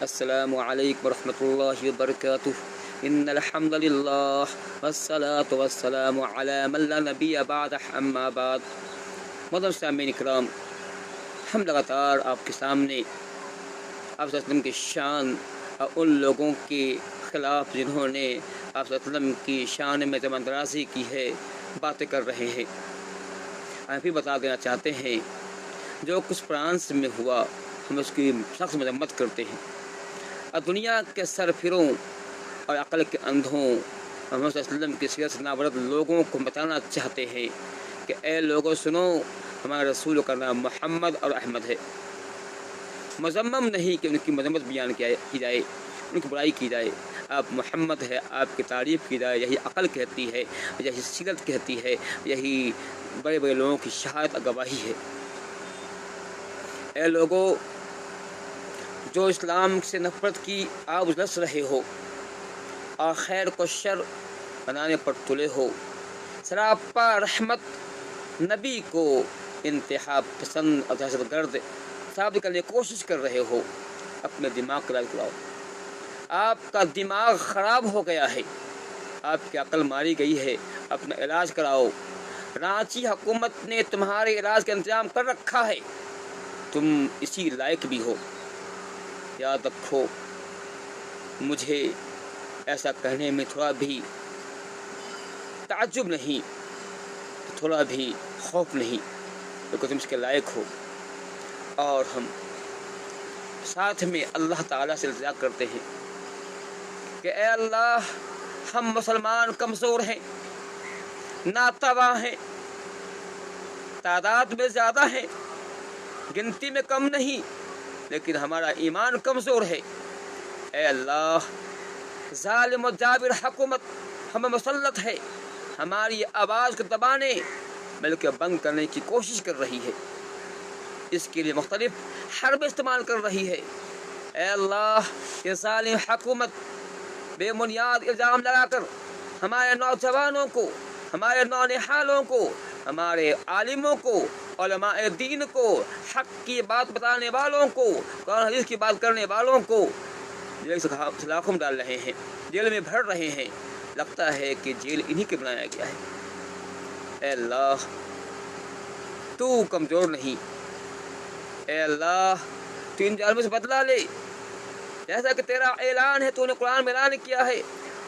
السلام علیکم ورحمۃ اللہ وبرکاتہ۔ ان الحمد للہ والصلاۃ والسلام علی من لا نبی بعد اما بعد۔ محترم سامعین کرام، ہم لگاتار آپ کے سامنے آپ صلی اللہ علیہ وسلم کی شان اور ان لوگوں کے خلاف جنہوں نے آپ صلی اللہ علیہ وسلم کی شان میں زبان درازی کی ہے باتیں کر رہے ہیں۔ ہم بھی بتا دینا چاہتے ہیں جو کچھ فرانس میں ہوا ہم اس کی سخت مذمت کرتے ہیں، اور دنیا کے سرفروں اور عقل کے اندھوں محمد صلی اللہ علیہ وسلم کی سیرت سے ناورد لوگوں کو بتانا چاہتے ہیں کہ اے لوگوں سنو، ہمارے رسول کا نام محمد اور احمد ہے۔ مذمم نہیں کہ ان کی مذمت بیان کی جائے، ان کی برائی کی جائے۔ آپ محمد ہے، آپ کی تعریف کی جائے، یہی عقل کہتی ہے، یہی سیرت کہتی ہے، یہی بڑے بڑے لوگوں کی شہادت اور گواہی ہے۔ اے لوگوں جو اسلام سے نفرت کی آگ جلس رہے ہو اور خیر کو شر بنانے پر تلے ہو، سراپا رحمت نبی کو انتہا پسند اور دہشت گرد ثابت کرنے کی کوشش کر رہے ہو، اپنے دماغ کا علاج کراؤ۔ آپ کا دماغ خراب ہو گیا ہے، آپ کی عقل ماری گئی ہے، اپنا علاج کراؤ۔ رانچی حکومت نے تمہارے علاج کا انتظام کر رکھا ہے، تم اسی لائق بھی ہو۔ یاد رکھو، مجھے ایسا کہنے میں تھوڑا بھی تعجب نہیں، تھوڑا بھی خوف نہیں، کیونکہ تم اس کے لائق ہو۔ اور ہم ساتھ میں اللہ تعالیٰ سے التجا کرتے ہیں کہ اے اللہ، ہم مسلمان کمزور ہیں، ناتواں ہیں، تعداد میں زیادہ ہیں، گنتی میں کم نہیں، لیکن ہمارا ایمان کمزور ہے۔ اے اللہ، ظالم و جابر حکومت ہمیں مسلط ہے، ہماری آواز کو دبانے بلکہ بند کرنے کی کوشش کر رہی ہے، اس کے لیے مختلف حرب استعمال کر رہی ہے۔ اے اللہ، یہ ظالم حکومت بے بنیاد الزام لگا کر ہمارے نوجوانوں کو، ہمارے نونہالوں کو، ہمارے عالموں کو، علماء دین کو، حق کی بات بتانے والوں کو، قرآن حدیث کی بات کرنے والوں کو جیل سلاخوں میں ڈال رہے ہیں، جیل میں بھر رہے ہیں۔ لگتا ہے کہ جیل انہی کے بنایا گیا ہے۔ اے اللہ، تو کمزور نہیں، اے اللہ تو ان ظالموں سے بدلہ لے، جیسا کہ تیرا اعلان ہے، تو نے قرآن میں اعلان کیا ہے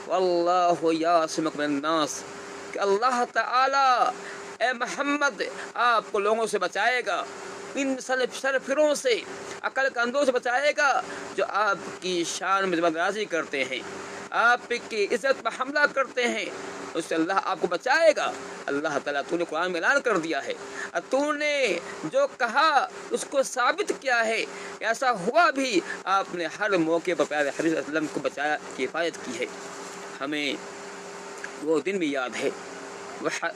واللہ یعصمک من الناس، کہ اللہ تعالی اے محمد آپ کو لوگوں سے بچائے گا، ان سرفروں سے، عقل کے اندھوں سے بچائے گا جو آپ کی شان میں زبان درازی کرتے ہیں، آپ کی عزت پر حملہ کرتے ہیں، اس سے اللہ آپ کو بچائے گا۔ اللہ تعالیٰ تو نے قرآن میں اعلان کر دیا ہے، اور تو نے جو کہا اس کو ثابت کیا ہے، ایسا ہوا بھی۔ آپ نے ہر موقع پر پیارے حبیب صلی اللہ علیہ وسلم کو بچایا کی حفاظت کی ہے۔ ہمیں وہ دن بھی یاد ہے،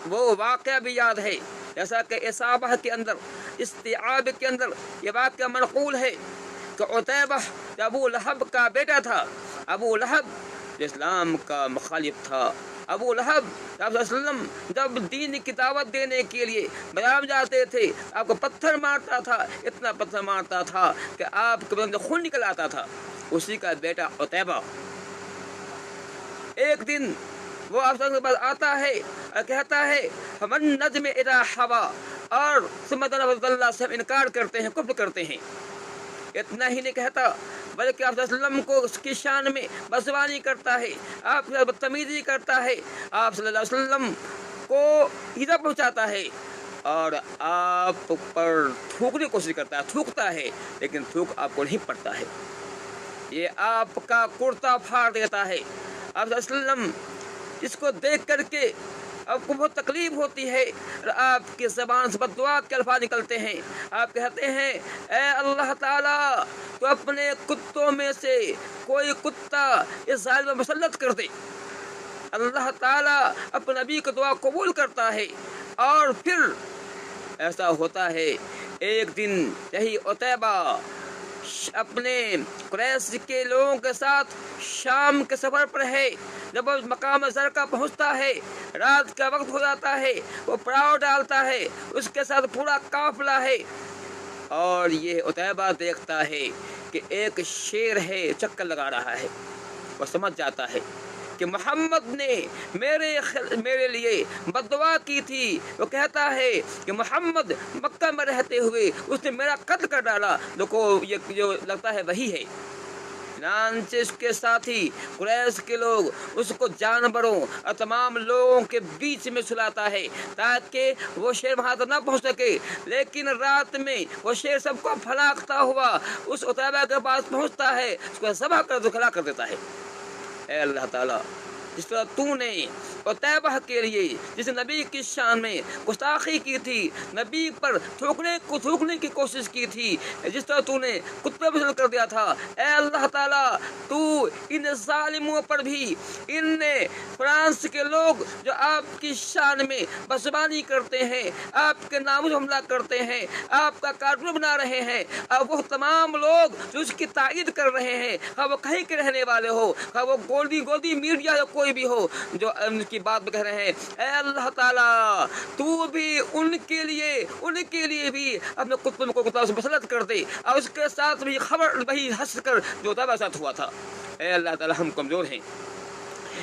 وہ واقعہ بھی یاد ہے، جیسا کہ اصابہ کے اندر، استیعاب کے اندر یہ واقعہ منقول ہے کہ عتیبہ جو ابو لہب کا بیٹا تھا، ابو لہب جو اسلام کا مخالف تھا، ابو لہب صلی اللہ علیہ وسلم جب دین کی دعوت دینے کے لیے بیان جاتے تھے، آپ کو پتھر مارتا تھا، اتنا پتھر مارتا تھا کہ آپ کے بدن سے خون نکل آتا تھا۔ اسی کا بیٹا عتیبہ ایک دن وہ آپ کے پاس آتا ہے اور کہتا ہے فمن نجم اذا ہوا، اور سمت اللہ سے انکار کرتے ہیں، کفر کرتے ہیں۔ اتنا ہی نہیں کہتا بلکہ آپ صلی اللہ علیہ وسلم کو اس کی شان میں بدزبانی کرتا ہے، آپ سے بدتمیزی کرتا ہے، آپ صلی اللہ علیہ وسلم کو ایذا پہنچاتا ہے، اور آپ پر تھوکنے کی کوشش کرتا ہے، تھوکتا ہے، لیکن تھوک آپ کو نہیں پڑتا ہے، یہ آپ کا کرتا پھاڑ دیتا ہے۔ آپ صلی اللہ علیہ وسلم اس کو دیکھ کر کے آپ کو بہت تکلیف ہوتی ہے، اور آپ کی زبان سے بددعا کے الفاظ نکلتے ہیں۔ آپ کہتے ہیں اے اللہ تعالیٰ، تو اپنے کتوں میں سے کوئی کتا اس ظالم پر مسلط کر دے۔ اللہ تعالیٰ اپنے نبی کی دعا قبول کرتا ہے، اور پھر ایسا ہوتا ہے ایک دن یہی عتیبہ اپنے قریش کے لوگوں کے ساتھ شام کے سفر پر ہے، جب وہ مقام زرقہ پہنچتا ہے، رات کا وقت ہو جاتا ہے، وہ پڑاؤ ڈالتا ہے، اس کے ساتھ پورا قافلہ ہے، اور یہ عتیبہ دیکھتا ہے کہ ایک شیر ہے چکر لگا رہا ہے، وہ سمجھ جاتا ہے کہ محمد نے میرے لیے بد دعا کی تھی، وہ کہتا ہے کہ محمد مکہ میں رہتے ہوئے اس نے میرا قتل کر ڈالا، دیکھو یہ جو لگتا ہے وہی ہے۔ چنانچہ اس کے ساتھی قریش کے لوگ اس کو جانوروں اور تمام لوگوں کے بیچ میں سلاتا ہے تاکہ وہ شیر وہاں تک نہ پہنچ سکے، لیکن رات میں وہ شیر سب کو پھلاکتا ہوا اس عتیبہ کے پاس پہنچتا ہے، اس کو ذبح کر دکھلا کر دیتا ہے۔ اے اللہ تعالیٰ، جس طرح تو نے عتیبہ کے لیے جس نبی کی شان میں گستاخی کی تھی، نبی پر تھوکنے کی کوشش کی تھی، جس طرح تو نے کتے بدل کر دیا تھا، اے اللہ تعالیٰ تو ان ظالموں پر بھی، ان فرانس کے لوگ جو آپ کی شان میں بزبانی کرتے ہیں، آپ کے نام حملہ کرتے ہیں، آپ کا کارٹون بنا رہے ہیں، اور وہ تمام لوگ جو اس کی تائید کر رہے ہیں، ہاں وہ کہیں کے رہنے والے ہو، ہاں وہ گولڈی میڈیا یا کوئی بھی ہو جو ان کی بات کہہ رہے ہیں، اے اللہ تعالیٰ تو بھی ان کے لیے بھی اپنے کتب کو کتاب سے مسلط کر دے، اور اس کے ساتھ بھی خبر وہی ہنس کر جو تھا ویسا ہوا تھا۔ اے اللہ تعالیٰ ہم کمزور ہیں،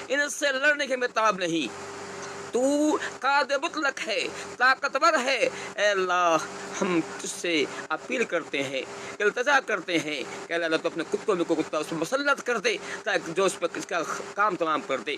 ان سے لڑنے کے ہمیں تاب نہیں، تو قادر مطلق ہے، طاقتور ہے، اے اللہ ہم تجھ سے اپیل کرتے ہیں، التجا کرتے ہیں کہ اللہ تو اپنے کتوں کو کتا اس پر مسلط کر دے تاکہ جو اس پر اس کا کام تمام کر دے۔